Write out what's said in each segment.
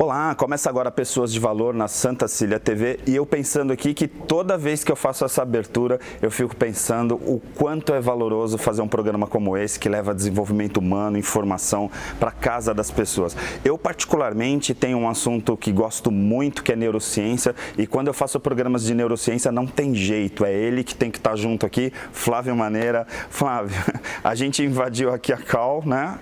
Olá, começa agora Pessoas de Valor na Santa Cília TV e eu pensando aqui que toda vez que eu faço essa abertura eu fico pensando o quanto é valoroso fazer um programa como esse que leva desenvolvimento humano, informação para casa das pessoas. Eu particularmente tenho um assunto que gosto muito que é neurociência e quando eu faço programas de neurociência não tem jeito, é ele que tem que estar junto aqui, Flávio Maneira. Flávio, a gente invadiu aqui a Call, né?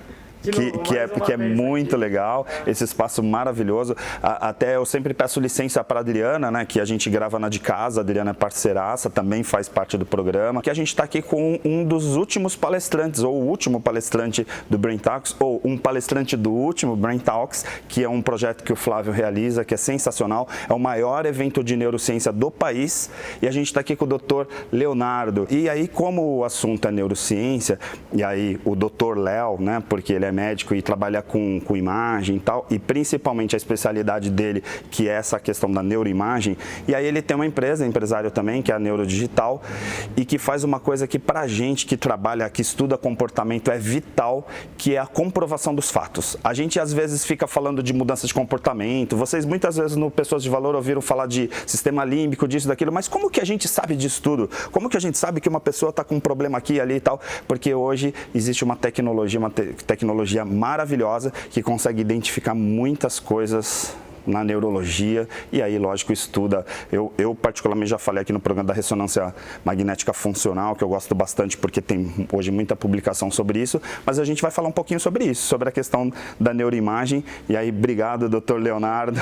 Que é muito legal, esse espaço maravilhoso. Até eu sempre peço licença para a Adriana, né, que a gente grava na de casa, a Adriana é parceiraça, também faz parte do programa, que a gente está aqui com um dos últimos palestrantes, ou o último palestrante do Brain Talks, ou um palestrante do último Brain Talks, que é um projeto que o Flávio realiza, que é sensacional, é o maior evento de neurociência do país, e a gente está aqui com o Dr. Leonardo. E aí, como o assunto é neurociência, e aí o Dr. Léo, né, porque ele é médico e trabalha com imagem e tal, e principalmente a especialidade dele, que é essa questão da neuroimagem, e aí ele tem uma empresa, empresário também, que é a Neurodigital, e que faz uma coisa que pra gente que trabalha, que estuda comportamento é vital, que é a comprovação dos fatos. A gente às vezes fica falando de mudança de comportamento, vocês muitas vezes no Pessoas de Valor ouviram falar de sistema límbico, disso, daquilo, mas como que a gente sabe disso tudo? Como que a gente sabe que uma pessoa está com um problema aqui, ali e tal? Porque hoje existe uma tecnologia maravilhosa que consegue identificar muitas coisas na neurologia e aí, lógico, estuda. Eu particularmente já falei aqui no programa da ressonância magnética funcional, que eu gosto bastante porque tem hoje muita publicação sobre isso, mas a gente vai falar um pouquinho sobre isso, sobre a questão da neuroimagem. E aí, obrigado, Dr. Leonardo.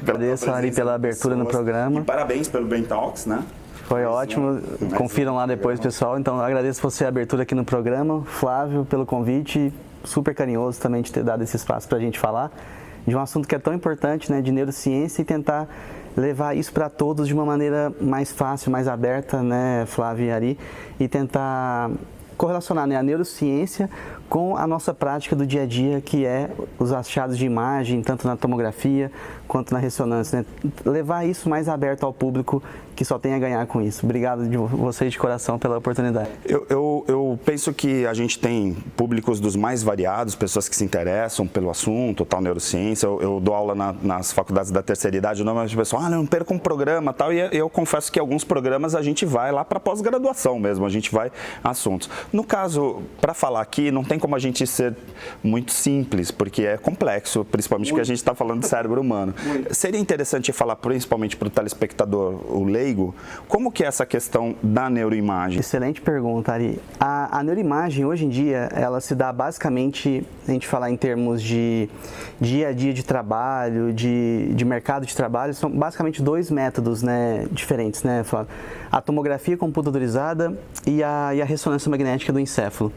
Agradeço, Ari, pela abertura no programa. E parabéns pelo Brain Talks, né? Foi ótimo, confiram lá depois, pessoal. Então, agradeço você a abertura aqui no programa, Flávio, pelo convite, super carinhoso também de ter dado esse espaço para a gente falar de um assunto que é tão importante, né, de neurociência, e tentar levar isso para todos de uma maneira mais fácil, mais aberta, né, Flávio e Ari, e tentar correlacionar, né, a neurociência com a nossa prática do dia a dia, que é os achados de imagem, tanto na tomografia quanto na ressonância, né? Levar isso mais aberto ao público, que só tem a ganhar com isso. Obrigado de vocês de coração pela oportunidade. Eu penso que a gente tem públicos dos mais variados, pessoas que se interessam pelo assunto, tal, neurociência. Eu dou aula nas faculdades da terceira idade, normalmente o pessoal, não perca um programa, tal, e eu confesso que alguns programas a gente vai lá para pós-graduação mesmo, a gente vai a assuntos. No caso, para falar aqui, não tem como a gente ser muito simples, porque é complexo, principalmente porque a gente está falando de cérebro humano. Seria interessante falar principalmente para o telespectador, o leigo, como que é essa questão da neuroimagem? Excelente pergunta, Ari. A neuroimagem, hoje em dia, ela se dá basicamente, a gente falar em termos de dia a dia de trabalho, de mercado de trabalho, são basicamente dois métodos, né, diferentes, né, Flávio? A tomografia computadorizada e a ressonância magnética do encéfalo.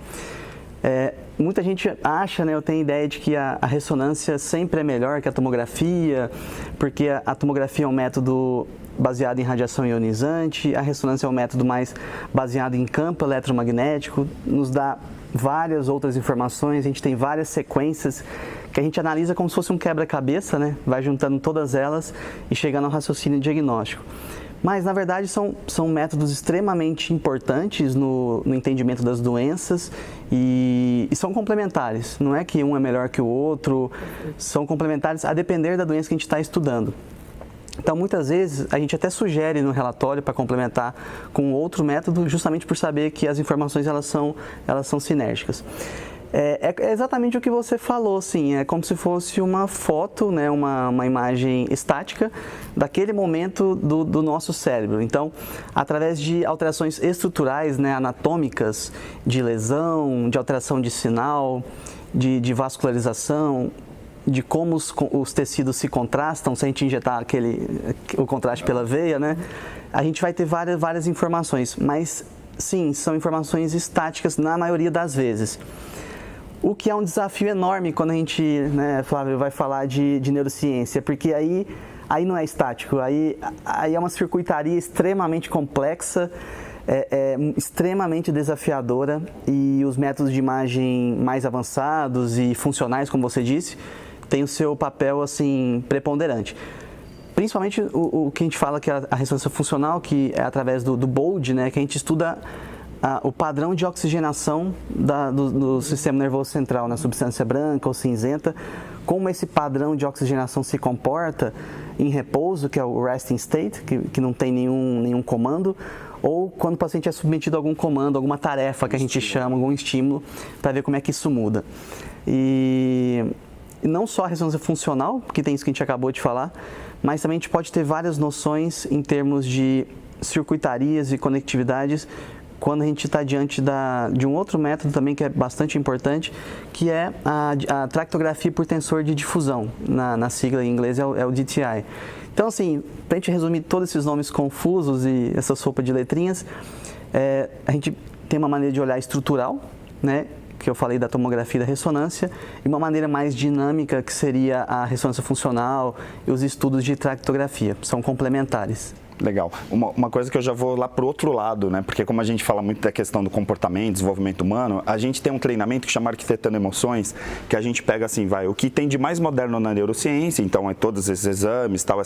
Muita gente acha, né, eu tenho a ideia de que a ressonância sempre é melhor que a tomografia, porque a tomografia é um método baseado em radiação ionizante, a ressonância é um método mais baseado em campo eletromagnético, nos dá várias outras informações, a gente tem várias sequências que a gente analisa como se fosse um quebra-cabeça, né, vai juntando todas elas e chegando ao raciocínio diagnóstico. Mas, na verdade, são métodos extremamente importantes no entendimento das doenças e são complementares. Não é que um é melhor que o outro, são complementares a depender da doença que a gente está estudando. Então, muitas vezes, a gente até sugere no relatório para complementar com outro método, justamente por saber que as informações elas são sinérgicas. É exatamente o que você falou, assim, é como se fosse uma foto, né, uma imagem estática daquele momento do nosso cérebro. Então, através de alterações estruturais, né, anatômicas, de lesão, de alteração de sinal, de vascularização, de como os tecidos se contrastam, se a gente injetar o contraste pela veia, né, a gente vai ter várias informações, mas sim, são informações estáticas na maioria das vezes. O que é um desafio enorme quando a gente, né, Flávio, vai falar de neurociência, porque aí não é estático, aí é uma circuitaria extremamente complexa, extremamente desafiadora, e os métodos de imagem mais avançados e funcionais, como você disse, têm o seu papel assim preponderante. Principalmente o que a gente fala que é a ressonância funcional, que é através do BOLD, né, que a gente estuda o padrão de oxigenação do sistema nervoso central, na substância branca ou cinzenta, como esse padrão de oxigenação se comporta em repouso, que é o resting state, que não tem nenhum comando, ou quando o paciente é submetido a algum comando, alguma tarefa que a gente chama, algum estímulo, para ver como é que isso muda. E não só a ressonância funcional, que tem isso que a gente acabou de falar, mas também a gente pode ter várias noções em termos de circuitarias e conectividades quando a gente está diante de um outro método também que é bastante importante, que é a tractografia por tensor de difusão, na sigla em inglês é o DTI. Então, assim, para a gente resumir todos esses nomes confusos e essa sopa de letrinhas, a gente tem uma maneira de olhar estrutural, né, que eu falei da tomografia e da ressonância, e uma maneira mais dinâmica, que seria a ressonância funcional e os estudos de tractografia, são complementares. Legal. Uma coisa que eu já vou lá para o outro lado, né? Porque como a gente fala muito da questão do comportamento, desenvolvimento humano, a gente tem um treinamento que chama Arquitetando Emoções, que a gente pega assim, o que tem de mais moderno na neurociência, então é todos esses exames, tal,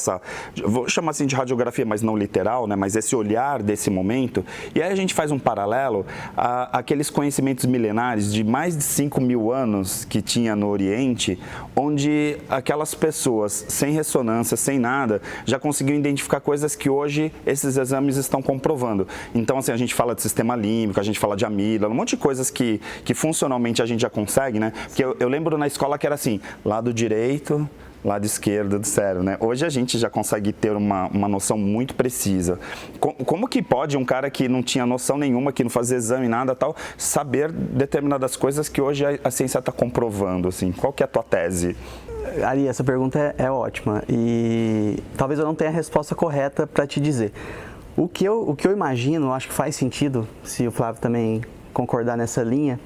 vou chamar assim de radiografia, mas não literal, né? Mas esse olhar desse momento, e aí a gente faz um paralelo àqueles conhecimentos milenares de mais de 5.000 anos que tinha no Oriente, onde aquelas pessoas sem ressonância, sem nada, já conseguiam identificar coisas que hoje esses exames estão comprovando. Então, assim, a gente fala de sistema límbico, a gente fala de amígdala, um monte de coisas que funcionalmente a gente já consegue, né? Porque eu lembro na escola que era assim, lado direito, lado esquerdo do cérebro, né? Hoje a gente já consegue ter uma noção muito precisa. Como que pode um cara que não tinha noção nenhuma, que não fazia exame, nada tal, saber determinadas coisas que hoje a ciência está comprovando, assim? Qual que é a tua tese? Ari, essa pergunta é ótima e talvez eu não tenha a resposta correta para te dizer. O que eu imagino, acho que faz sentido, se o Flávio também concordar nessa linha,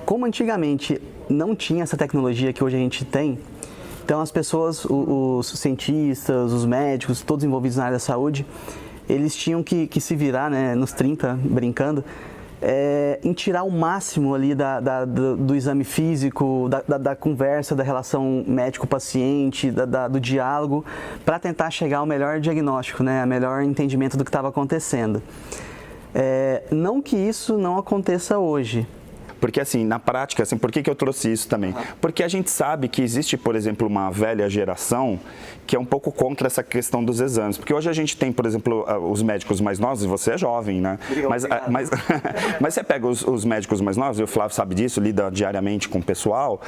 como antigamente não tinha essa tecnologia que hoje a gente tem, então as pessoas, os cientistas, os médicos, todos envolvidos na área da saúde, eles tinham que se virar, né, nos 30, brincando, em tirar o máximo ali do exame físico, da conversa, da relação médico-paciente, do diálogo, para tentar chegar ao melhor diagnóstico, né, ao melhor entendimento do que estava acontecendo. Não que isso não aconteça hoje. Porque, assim, na prática, assim, por que eu trouxe isso também? Porque a gente sabe que existe, por exemplo, uma velha geração que é um pouco contra essa questão dos exames. Porque hoje a gente tem, por exemplo, os médicos mais novos, e você é jovem, né? Mas você pega os médicos mais novos, e o Flávio sabe disso, lida diariamente com o pessoal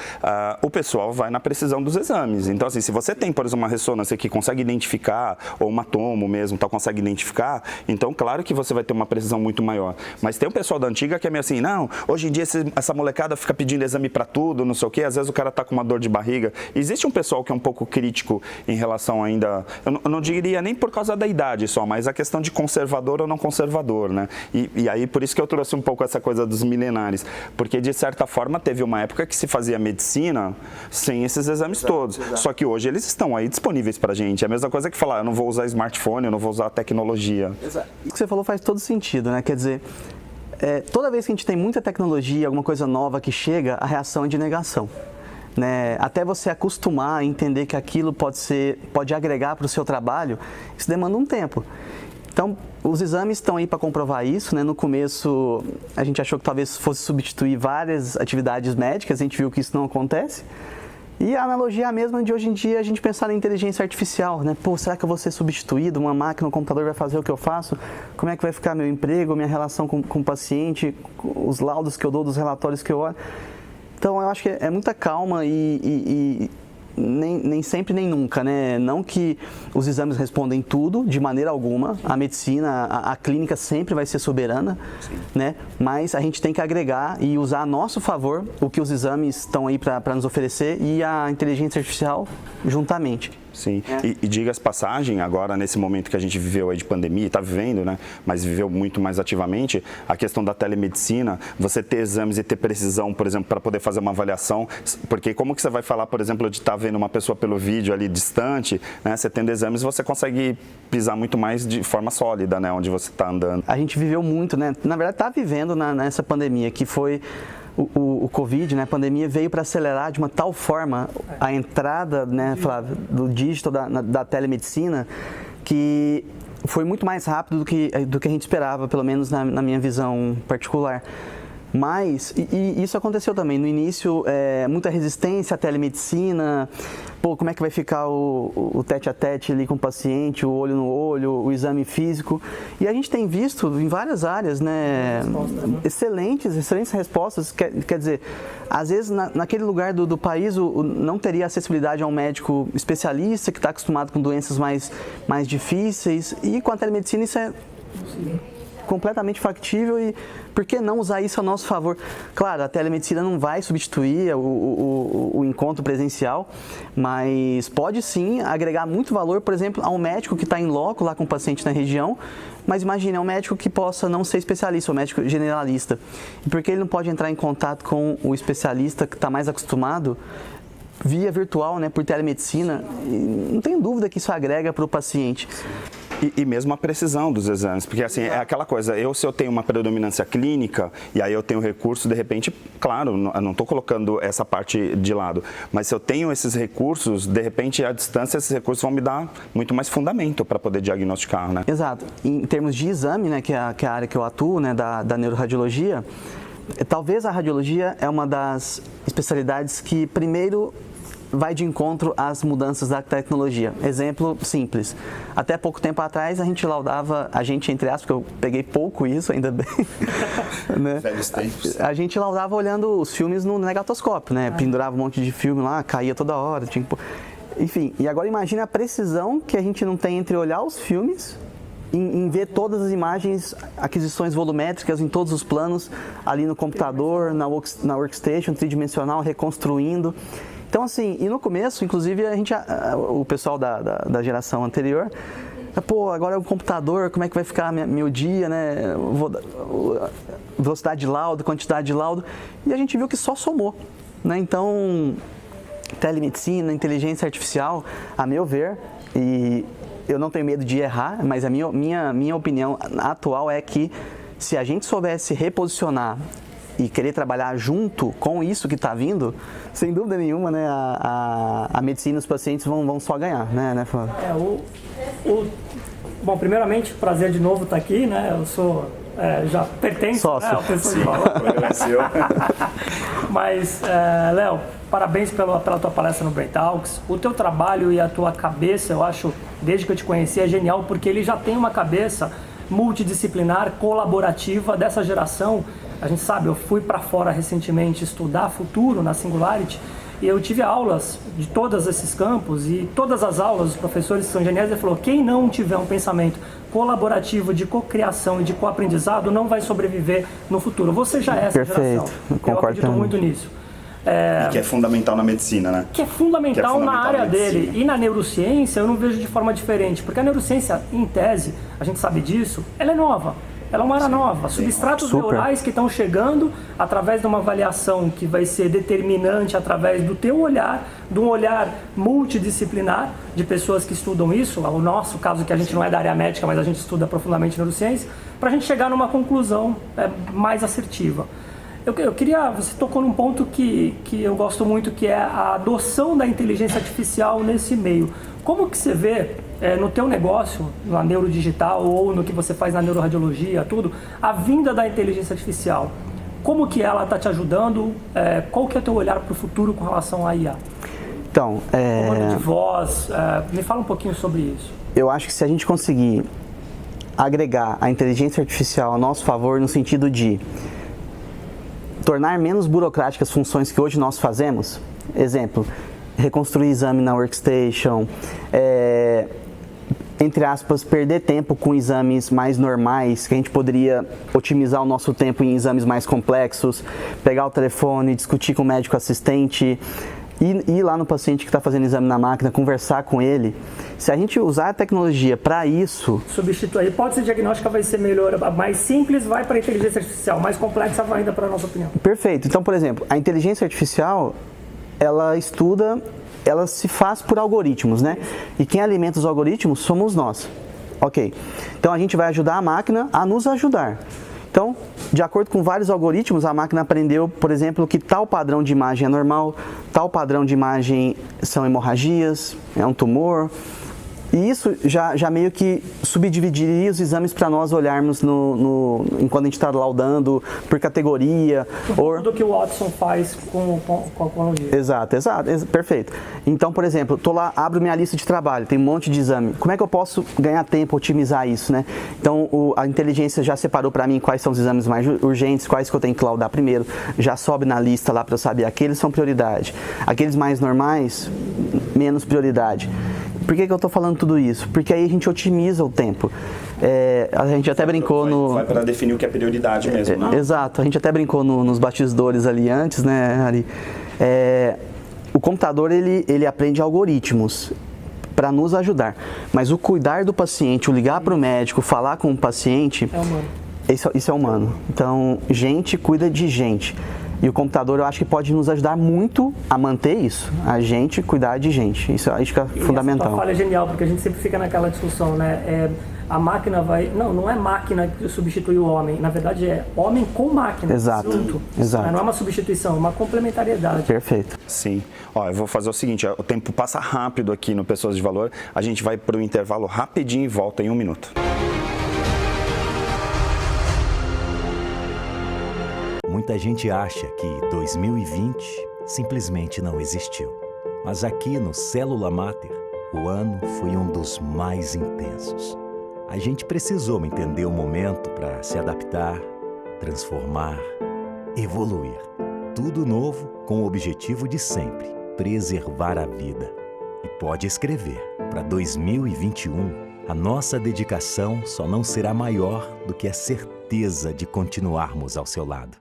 vai na precisão dos exames. Então, assim, se você tem, por exemplo, uma ressonância que consegue identificar, ou uma tomo mesmo, tal, consegue identificar, então, claro que você vai ter uma precisão muito maior. Mas tem o pessoal da antiga que é meio assim, não, hoje em dia essa molecada fica pedindo exame para tudo, não sei o quê, às vezes o cara tá com uma dor de barriga. Existe um pessoal que é um pouco crítico em relação ainda, eu não diria nem por causa da idade só, mas a questão de conservador ou não conservador, né? E aí por isso que eu trouxe um pouco essa coisa dos milenares, porque de certa forma teve uma época que se fazia medicina sem esses exames todos, só que hoje eles estão aí disponíveis pra gente. É a mesma coisa que falar, eu não vou usar smartphone, eu não vou usar tecnologia. Exato. O que você falou faz todo sentido, né? Quer dizer, toda vez que a gente tem muita tecnologia, alguma coisa nova que chega, a reação é de negação. Né? Até você acostumar a entender que aquilo pode agregar para o seu trabalho, isso demanda um tempo. Então, os exames estão aí para comprovar isso, né? No começo, a gente achou que talvez fosse substituir várias atividades médicas, a gente viu que isso não acontece. E a analogia é a mesma de hoje em dia a gente pensar na inteligência artificial, né? Pô, será que eu vou ser substituído? Uma máquina, um computador vai fazer o que eu faço? Como é que vai ficar meu emprego, minha relação com o paciente, os laudos que eu dou, dos relatórios que eu olho? Então, eu acho que é muita calma e nem sempre nem nunca, né? Não que os exames respondem tudo, de maneira alguma. A medicina, a clínica sempre vai ser soberana, né? Mas a gente tem que agregar e usar a nosso favor o que os exames estão aí para nos oferecer e a inteligência artificial juntamente. Sim, e diga-se passagem, agora nesse momento que a gente viveu aí de pandemia, está vivendo, né, mas viveu muito mais ativamente, a questão da telemedicina, você ter exames e ter precisão, por exemplo, para poder fazer uma avaliação, porque como que você vai falar, por exemplo, de estar vendo uma pessoa pelo vídeo ali distante, né, você tendo exames, você consegue pisar muito mais de forma sólida, né, onde você está andando. A gente viveu muito, né, na verdade está vivendo nessa pandemia, que foi... O Covid, né, a pandemia veio para acelerar de uma tal forma a entrada, né, Flávio, do digital, da telemedicina, que foi muito mais rápido do que a gente esperava, pelo menos na minha visão particular. Mas, e isso aconteceu também, no início, muita resistência à telemedicina, pô, como é que vai ficar o tete-a-tete ali com o paciente, o olho no olho, o exame físico, e a gente tem visto em várias áreas, né, excelentes respostas, quer dizer, às vezes naquele lugar do país não teria acessibilidade a um médico especialista que está acostumado com doenças mais difíceis, e com a telemedicina isso é completamente factível, e por que não usar isso a nosso favor? Claro, a telemedicina não vai substituir o encontro presencial, mas pode sim agregar muito valor, por exemplo, a um médico que está em loco lá com o paciente na região, mas imagine, é um médico que possa não ser especialista, um médico generalista. E por que ele não pode entrar em contato com o especialista que está mais acostumado via virtual, né, por telemedicina? E não tem dúvida que isso agrega para o paciente. E mesmo a precisão dos exames, porque assim, é aquela coisa, se eu tenho uma predominância clínica e aí eu tenho recurso, de repente, claro, eu não estou colocando essa parte de lado, mas se eu tenho esses recursos, de repente, à distância, esses recursos vão me dar muito mais fundamento para poder diagnosticar, né? Exato. Em termos de exame, né, que é a área que eu atuo, né, da neuroradiologia, talvez a radiologia é uma das especialidades que primeiro vai de encontro às mudanças da tecnologia. Exemplo simples. Até pouco tempo atrás a gente entre aspas, porque eu peguei pouco isso, ainda bem. Né? Velhos tempos. A gente laudava olhando os filmes no negatoscópio, né? Pendurava um monte de filme lá, caía toda hora. Enfim, e agora imagine a precisão que a gente não tem entre olhar os filmes em ver todas as imagens, aquisições volumétricas em todos os planos, ali no computador, na workstation, tridimensional, reconstruindo. Então, assim, e no começo, inclusive, o pessoal da geração anterior, pô, agora é o computador, como é que vai ficar meu dia, né? Velocidade de laudo, quantidade de laudo, e a gente viu que só somou, né? Então, telemedicina, inteligência artificial, a meu ver, e eu não tenho medo de errar, mas a minha opinião atual é que se a gente soubesse reposicionar e querer trabalhar junto com isso que está vindo, sem dúvida nenhuma, né, a medicina e os pacientes vão só ganhar, né, Flávio? Bom, primeiramente, prazer de novo estar aqui, né, eu sou, já pertenço ao pessoal. Mas, Léo, parabéns pela tua palestra no Brain Talks. O teu trabalho e a tua cabeça, eu acho, desde que eu te conheci, é genial, porque ele já tem uma cabeça multidisciplinar, colaborativa dessa geração. A gente sabe, eu fui para fora recentemente estudar futuro na Singularity e eu tive aulas de todos esses campos e todas as aulas, os professores que são geniais, ele falou, quem não tiver um pensamento colaborativo de cocriação e de coaprendizado não vai sobreviver no futuro. Você já é essa geração. Eu acredito muito nisso. E que é fundamental na medicina, né? Que é fundamental na área dele. E na neurociência eu não vejo de forma diferente, porque a neurociência, em tese, a gente sabe disso, ela é nova. Ela é uma área nova. Substratos neurais que estão chegando através de uma avaliação que vai ser determinante através do teu olhar, de um olhar multidisciplinar de pessoas que estudam isso, o nosso caso que a gente não é da área médica, mas a gente estuda profundamente neurociência, para a gente chegar numa conclusão mais assertiva. Eu queria, você tocou num ponto que eu gosto muito, que é a adoção da inteligência artificial nesse meio. Como que você vê no teu negócio, na neurodigital ou no que você faz na neuroradiologia, tudo, a vinda da inteligência artificial? Como que ela está te ajudando? Qual que é o teu olhar para o futuro com relação à IA? Então, comando de voz, me fala um pouquinho sobre isso. Eu acho que se a gente conseguir agregar a inteligência artificial a nosso favor no sentido de tornar menos burocráticas as funções que hoje nós fazemos, exemplo, reconstruir exame na workstation, entre aspas, perder tempo com exames mais normais, que a gente poderia otimizar o nosso tempo em exames mais complexos, pegar o telefone, discutir com o médico assistente, ir lá no paciente que está fazendo exame na máquina, conversar com ele. Se a gente usar a tecnologia para isso... Substituir. A hipótese diagnóstica vai ser melhor, mais simples vai para a inteligência artificial, mais complexa vai ainda para a nossa opinião. Perfeito. Então, por exemplo, a inteligência artificial, ela se faz por algoritmos, né? E quem alimenta os algoritmos somos nós. Ok. Então, a gente vai ajudar a máquina a nos ajudar. Então, de acordo com vários algoritmos, a máquina aprendeu, por exemplo, que tal padrão de imagem é normal, tal padrão de imagem são hemorragias, é um tumor, E isso já meio que subdividiria os exames para nós olharmos enquanto a gente está laudando por categoria. Tudo que o Watson faz com a oncologia. Exato, perfeito. Então, por exemplo, estou lá, abro minha lista de trabalho, tem um monte de exame. Como é que eu posso ganhar tempo, otimizar isso, né? Então, a inteligência já separou para mim quais são os exames mais urgentes, quais que eu tenho que laudar primeiro. Já sobe na lista lá para eu saber, aqueles são prioridade. Aqueles mais normais, menos prioridade. Por que eu estou falando tudo isso? Porque aí a gente otimiza o tempo. A gente até brincou no... Vai para definir o que é prioridade mesmo, né? Exato. A gente até brincou nos bastidores ali antes, né, Ari? O computador, ele aprende algoritmos para nos ajudar. Mas o cuidar do paciente, o ligar para o médico, falar com o paciente... É humano. Isso é humano. Então, gente cuida de gente. E o computador, eu acho que pode nos ajudar muito a manter isso. A gente cuidar de gente. Isso acho que é fundamental. Essa falha é genial, porque a gente sempre fica naquela discussão, né? A máquina vai... Não é máquina que substitui o homem. Na verdade, é homem com máquina. Exato. Junto. Exato. Não é uma substituição, é uma complementariedade. Perfeito. Sim. Eu vou fazer o seguinte, o tempo passa rápido aqui no Pessoas de Valor. A gente vai para o intervalo rapidinho e volta em 1 minuto. Muita gente acha que 2020 simplesmente não existiu. Mas aqui no Célula Mater, o ano foi um dos mais intensos. A gente precisou entender o momento para se adaptar, transformar, evoluir. Tudo novo com o objetivo de sempre preservar a vida. E pode escrever, para 2021, a nossa dedicação só não será maior do que a certeza de continuarmos ao seu lado.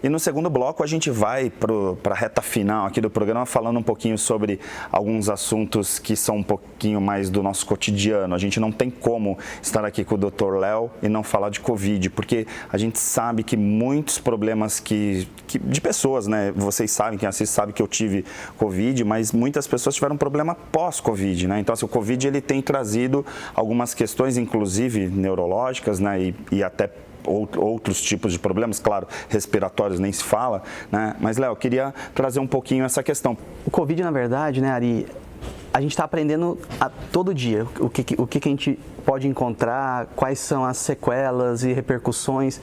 E no segundo bloco a gente vai para a reta final aqui do programa falando um pouquinho sobre alguns assuntos que são um pouquinho mais do nosso cotidiano. A gente não tem como estar aqui com o Dr. Léo e não falar de Covid, porque a gente sabe que muitos problemas de pessoas, né? Vocês sabem, quem assiste sabe que eu tive Covid, mas muitas pessoas tiveram problema pós-Covid, né? Então, assim, o Covid ele tem trazido algumas questões, inclusive neurológicas, né? E até outros tipos de problemas, claro, respiratórios nem se fala, né? Mas, Léo, eu queria trazer um pouquinho essa questão. O Covid, na verdade, né, Ari, a gente está aprendendo todo dia o que a gente pode encontrar, quais são as sequelas e repercussões.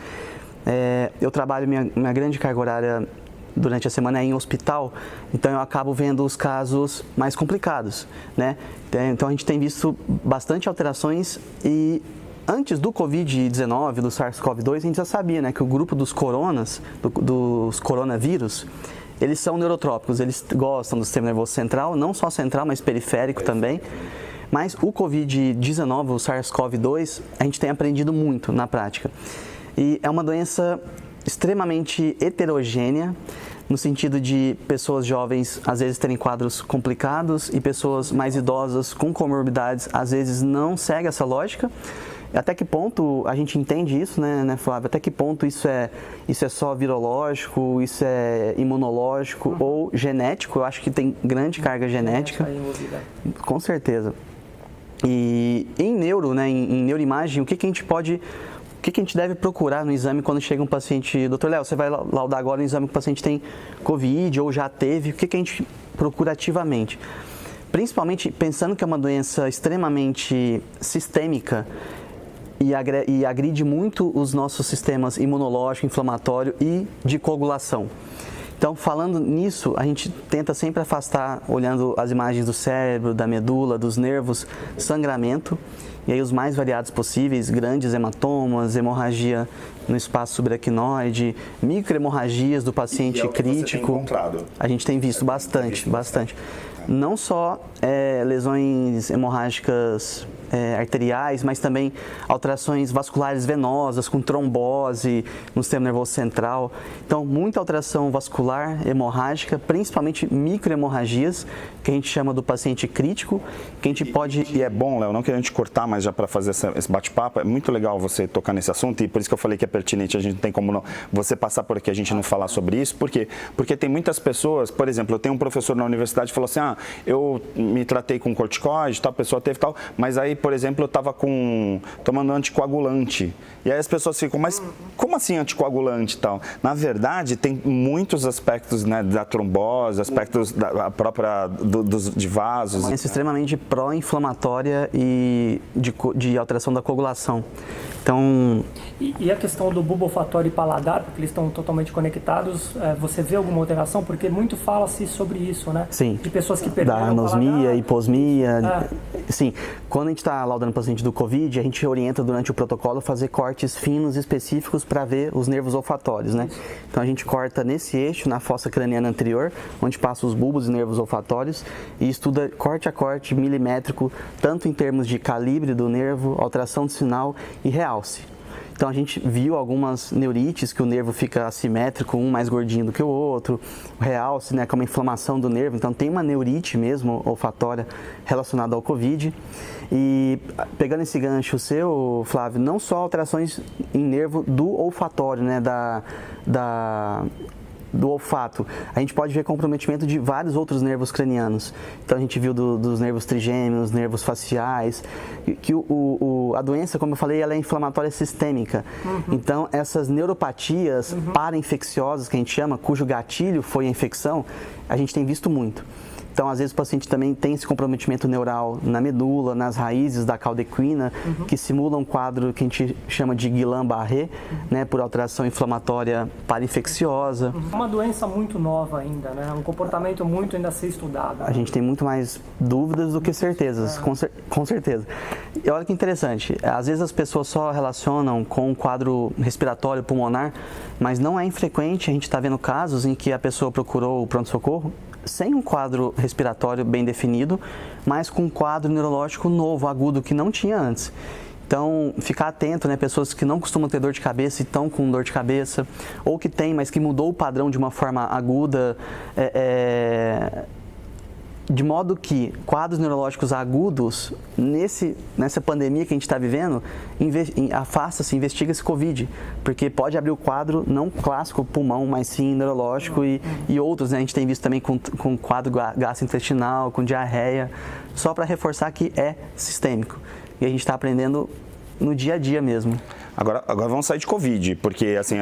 Eu trabalho, minha grande carga horária durante a semana é em hospital, então eu acabo vendo os casos mais complicados, né? Então a gente tem visto bastante alterações e antes do Covid-19, do SARS-CoV-2, a gente já sabia, né, que o grupo dos dos coronavírus, eles são neurotrópicos, eles gostam do sistema nervoso central, não só central, mas periférico também. Mas o Covid-19, o SARS-CoV-2, a gente tem aprendido muito na prática. E é uma doença extremamente heterogênea, no sentido de pessoas jovens às vezes terem quadros complicados e pessoas mais idosas com comorbidades às vezes não seguem essa lógica. Até que ponto a gente entende isso, né, Flávio? Até que ponto isso é só virológico, isso é imunológico ou genético? Eu acho que tem grande carga genética. Com certeza. E em neuro, né, em neuroimagem, o que a gente deve procurar no exame quando chega um paciente? Doutor Léo, você vai laudar agora um exame que o paciente tem Covid ou já teve. O que a gente procura ativamente? Principalmente pensando que é uma doença extremamente sistêmica e agride muito os nossos sistemas imunológico, inflamatório e de coagulação. Então, falando nisso, a gente tenta sempre afastar, olhando as imagens do cérebro, da medula, dos nervos, sangramento, e aí os mais variados possíveis, grandes hematomas, hemorragia no espaço subaracnoide, microhemorragias do paciente crítico. A gente tem visto bastante. Não só lesões hemorrágicas arteriais, mas também alterações vasculares venosas, com trombose no sistema nervoso central. Então, muita alteração vascular hemorrágica, principalmente microhemorragias, que a gente chama do paciente crítico, que a gente pode... E é bom, Léo, não querendo te cortar, mas já para fazer esse bate-papo, é muito legal você tocar nesse assunto, e por isso que eu falei que é pertinente, a gente não tem como você passar por aqui, a gente não falar sobre isso. Por quê? Porque tem muitas pessoas, por exemplo, eu tenho um professor na universidade que falou assim, eu me tratei com corticoide, tal, a pessoa teve tal, mas aí, por exemplo, eu estava tomando anticoagulante. E aí as pessoas ficam, mas como assim anticoagulante e tal? Na verdade, tem muitos aspectos, né, da trombose, aspectos da própria de vasos. Uma doença extremamente pró-inflamatória e de alteração da coagulação. Então... E a questão do bulbo olfatório e paladar, porque eles estão totalmente conectados, você vê alguma alteração? Porque muito fala-se sobre isso, né? Sim. De pessoas que perderam da anosmia, hiposmia. É. Sim. Quando a gente está laudando o paciente do Covid, a gente orienta durante o protocolo fazer cortes finos específicos para ver os nervos olfatórios, né? Então a gente corta nesse eixo, na fossa craniana anterior, onde passa os bulbos e nervos olfatórios e estuda corte a corte milimétrico, tanto em termos de calibre do nervo, alteração de sinal e realce. Então a gente viu algumas neurites que o nervo fica assimétrico, um mais gordinho do que o outro, o realce, né, que é uma inflamação do nervo, então tem uma neurite mesmo olfatória relacionada ao Covid. E pegando esse gancho seu, Flávio, não só alterações em nervo do olfatório, né, do olfato, a gente pode ver comprometimento de vários outros nervos cranianos. Então a gente viu dos nervos trigêmeos, nervos faciais, que a doença, como eu falei, ela é inflamatória sistêmica. Então essas neuropatias para-infecciosas, que a gente chama, cujo gatilho foi a infecção, a gente tem visto muito. Então, às vezes, o paciente também tem esse comprometimento neural na medula, nas raízes da caudequina, que simula um quadro que a gente chama de Guillain-Barré, né, por alteração inflamatória para-infecciosa. É uma doença muito nova ainda, né? Um comportamento muito ainda a ser estudado. A gente tem muito mais dúvidas do que certezas, com certeza. E olha que interessante, às vezes as pessoas só relacionam com um quadro respiratório pulmonar, mas não é infrequente, a gente está vendo casos em que a pessoa procurou o pronto-socorro sem um quadro respiratório bem definido, mas com um quadro neurológico novo, agudo, que não tinha antes. Então, ficar atento, né? Pessoas que não costumam ter dor de cabeça e estão com dor de cabeça, ou que tem, mas que mudou o padrão de uma forma aguda, de modo que quadros neurológicos agudos, nessa pandemia que a gente está vivendo, afasta-se, investiga-se Covid, porque pode abrir o quadro não clássico pulmão, mas sim neurológico e outros, né? A gente tem visto também com quadro gastrointestinal, com diarreia, só para reforçar que é sistêmico. E a gente está aprendendo no dia a dia mesmo. Agora vamos sair de Covid, porque assim,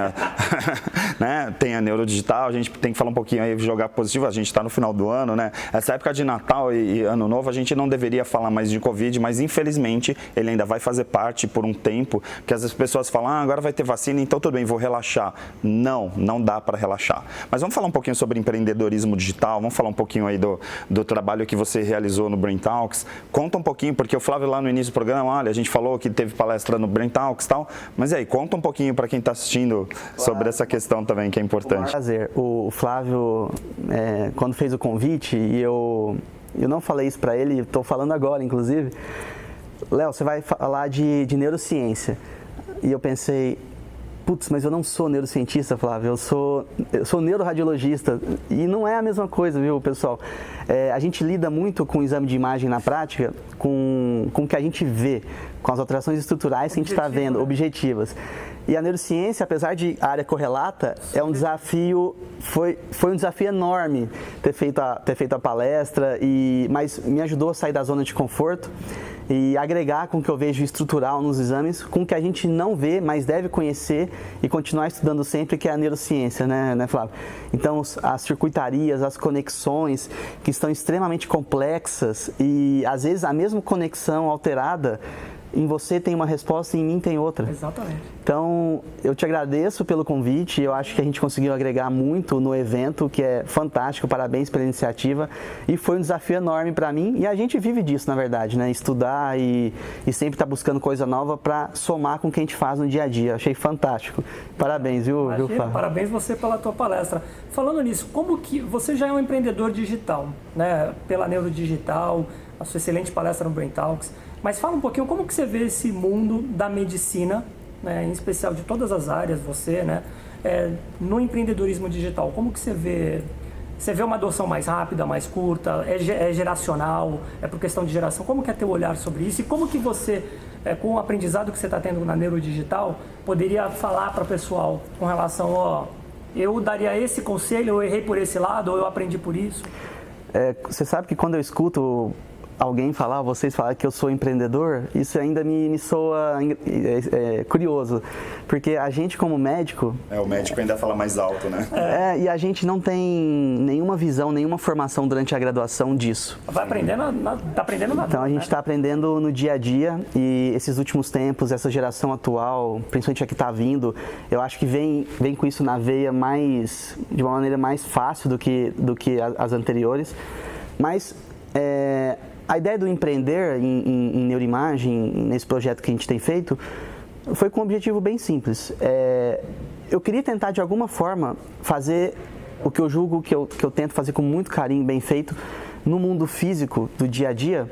né, tem a neurodigital, a gente tem que falar um pouquinho aí, jogar positivo, a gente está no final do ano, né? Essa época de Natal e Ano Novo, a gente não deveria falar mais de Covid, mas infelizmente ele ainda vai fazer parte por um tempo, que as pessoas falam, agora vai ter vacina, então tudo bem, vou relaxar. Não dá para relaxar. Mas vamos falar um pouquinho sobre empreendedorismo digital, vamos falar um pouquinho aí do trabalho que você realizou no Brain Talks. Conta um pouquinho, porque o Flávio lá no início do programa, olha, a gente falou que teve palestra no Brain Talks e tal, mas e aí, conta um pouquinho para quem está assistindo sobre essa questão também, que é importante. Prazer. O Flávio, quando fez o convite, e eu não falei isso para ele, estou falando agora, inclusive, Léo, você vai falar de neurociência. E eu pensei, putz, mas eu não sou neurocientista, Flávio, eu sou neuroradiologista. E não é a mesma coisa, viu, pessoal? A gente lida muito com o exame de imagem na prática, com o que a gente vê, com as alterações estruturais que a gente está vendo, objetivas. E a neurociência, apesar de área correlata, é um desafio, foi um desafio enorme ter feito a palestra, mas me ajudou a sair da zona de conforto e agregar com o que eu vejo estrutural nos exames, com o que a gente não vê, mas deve conhecer e continuar estudando sempre, que é a neurociência, né, Flávio? Então, as circuitarias, as conexões, que estão extremamente complexas e, às vezes, a mesma conexão alterada, em você tem uma resposta e em mim tem outra. Exatamente. Então, eu te agradeço pelo convite, eu acho que a gente conseguiu agregar muito no evento, que é fantástico, parabéns pela iniciativa, e foi um desafio enorme para mim, e a gente vive disso, na verdade, né? Estudar e sempre estar buscando coisa nova para somar com o que a gente faz no dia a dia. Achei fantástico. Parabéns, viu, Fábio? Parabéns você pela tua palestra. Falando nisso, como que você já é um empreendedor digital, né? Pela Neurodigital, a sua excelente palestra no Brain Talks, mas fala um pouquinho como que você vê esse mundo da medicina, né, em especial de todas as áreas, você, né, no empreendedorismo digital. Como que você vê? Você vê uma adoção mais rápida, mais curta? É geracional? É por questão de geração? Como que é teu olhar sobre isso? E como que você, com o aprendizado que você está tendo na Neurodigital, poderia falar para o pessoal com relação, eu daria esse conselho, eu errei por esse lado, ou eu aprendi por isso? Você sabe que quando eu escuto alguém falar, vocês falarem que eu sou empreendedor, isso ainda me soa curioso, porque a gente como médico... O médico ainda fala mais alto, né? E a gente não tem nenhuma visão, nenhuma formação durante a graduação disso. Vai aprendendo, tá aprendendo nada. Então a gente está aprendendo no dia a dia e esses últimos tempos, essa geração atual, principalmente a que está vindo, eu acho que vem com isso na veia de uma maneira mais fácil do que as anteriores, mas... A ideia do empreender em neuroimagem, nesse projeto que a gente tem feito, foi com um objetivo bem simples. Eu queria tentar, de alguma forma, fazer o que eu julgo que eu tento fazer com muito carinho, bem feito, no mundo físico do dia a dia.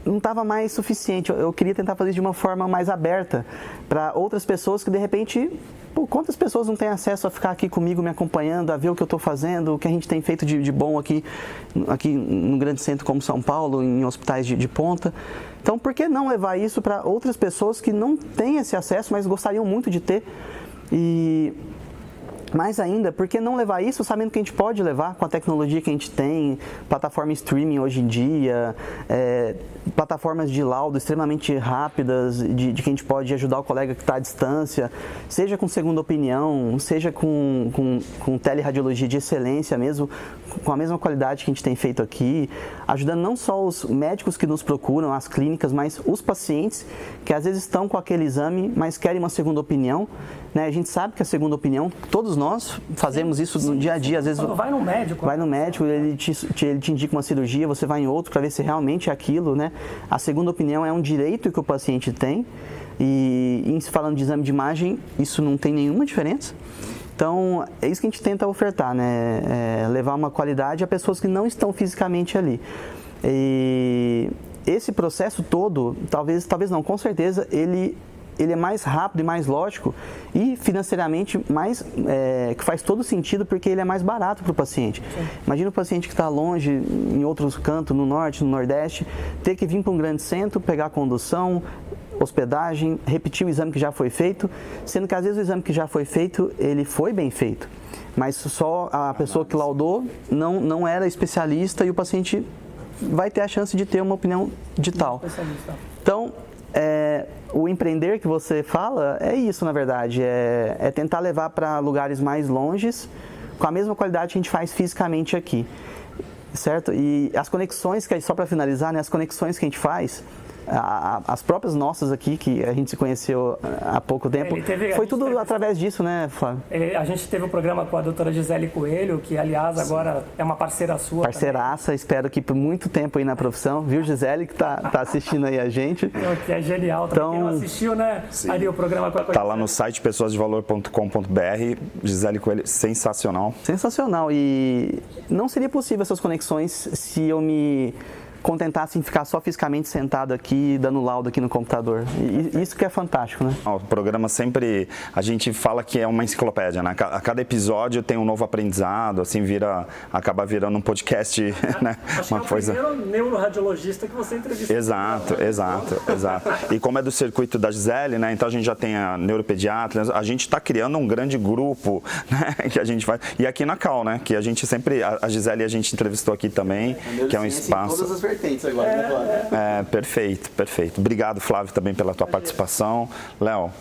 Não estava mais suficiente, eu queria tentar fazer de uma forma mais aberta para outras pessoas que, de repente... quantas pessoas não têm acesso a ficar aqui comigo, me acompanhando, a ver o que eu estou fazendo, o que a gente tem feito de bom aqui no grande centro como São Paulo, em hospitais de ponta. Então, por que não levar isso para outras pessoas que não têm esse acesso, mas gostariam muito de ter? E mais ainda, por que não levar isso sabendo que a gente pode levar com a tecnologia que a gente tem, plataforma streaming hoje em dia, plataformas de laudo extremamente rápidas, de que a gente pode ajudar o colega que está à distância, seja com segunda opinião, seja com teleradiologia de excelência mesmo, com a mesma qualidade que a gente tem feito aqui, ajudando não só os médicos que nos procuram, as clínicas, mas os pacientes que às vezes estão com aquele exame, mas querem uma segunda opinião. Né? A gente sabe que a segunda opinião, todos nós fazemos isso no dia a dia. Às vezes vai no médico, ele te indica uma cirurgia, você vai em outro para ver se realmente é aquilo. Né? A segunda opinião é um direito que o paciente tem e em se falando de exame de imagem, isso não tem nenhuma diferença. Então, é isso que a gente tenta ofertar, né? Levar uma qualidade a pessoas que não estão fisicamente ali. E esse processo todo, talvez não, com certeza, ele é mais rápido e mais lógico e financeiramente mais, que faz todo sentido porque ele é mais barato para o paciente. Sim. Imagina o paciente que está longe, em outros cantos, no norte, no nordeste, ter que vir para um grande centro, pegar a condução, hospedagem, repetir o exame que já foi feito, sendo que às vezes o exame que já foi feito, ele foi bem feito, mas só a pessoa que laudou não era especialista e o paciente vai ter a chance de ter uma opinião digital. Então, o empreender que você fala é isso, na verdade, é tentar levar para lugares mais longes com a mesma qualidade que a gente faz fisicamente aqui, certo? E as conexões, só para finalizar, né, as conexões que a gente faz, as próprias nossas aqui, que a gente se conheceu há pouco tempo, foi tudo através disso, né, Flávio? A gente teve um programa com a doutora Gisele Coelho, que aliás agora é uma parceira sua. Parceiraça, também. Espero que por muito tempo aí na profissão, viu, Gisele, que tá assistindo aí a gente. Que é genial, também. Quem não assistiu, né, ali o programa com a Tá lá no site pessoasdevalor.com.br, Gisele Coelho, sensacional. Sensacional, e não seria possível essas conexões se eu me contentasse em ficar só fisicamente sentado aqui, dando laudo aqui no computador. E isso que é fantástico, né? O programa sempre, a gente fala que é uma enciclopédia, né? A cada episódio tem um novo aprendizado, assim, acaba virando um podcast, né? Acho uma coisa... é o primeiro neuroradiologista que você entrevistou. Exato. E como é do circuito da Gisele, né? Então a gente já tem a neuropediatra, a gente está criando um grande grupo, né? Que a gente faz. E aqui na Cal, né? Que a gente sempre, a Gisele a gente entrevistou aqui também, que é um espaço... agora, né, Flávio? Perfeito. Obrigado, Flávio, também pela tua participação. Léo,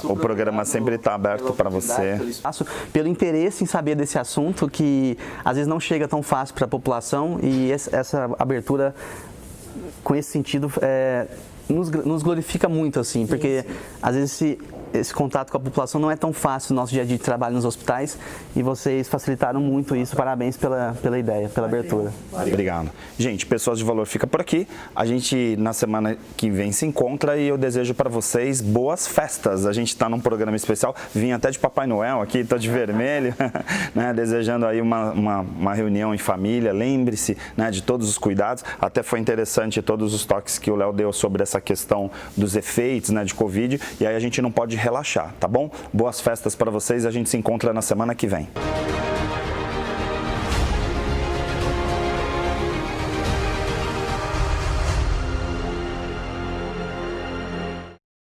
o programa sempre está aberto para você. Pelo interesse em saber desse assunto, que às vezes não chega tão fácil para a população, e essa abertura, com esse sentido, nos glorifica muito, assim, porque às vezes esse contato com a população não é tão fácil no nosso dia a dia de trabalho nos hospitais, e vocês facilitaram muito isso. Parabéns pela ideia, pela abertura. Obrigado. Gente, Pessoas de Valor fica por aqui. A gente, na semana que vem, se encontra e eu desejo para vocês boas festas. A gente está num programa especial. Vim até de Papai Noel aqui, estou de vermelho, né? Desejando aí uma reunião em família. Lembre-se, né, de todos os cuidados. Até foi interessante todos os toques que o Léo deu sobre essa questão dos efeitos, né, de Covid. E aí a gente não pode relaxar, tá bom? Boas festas para vocês, a gente se encontra na semana que vem.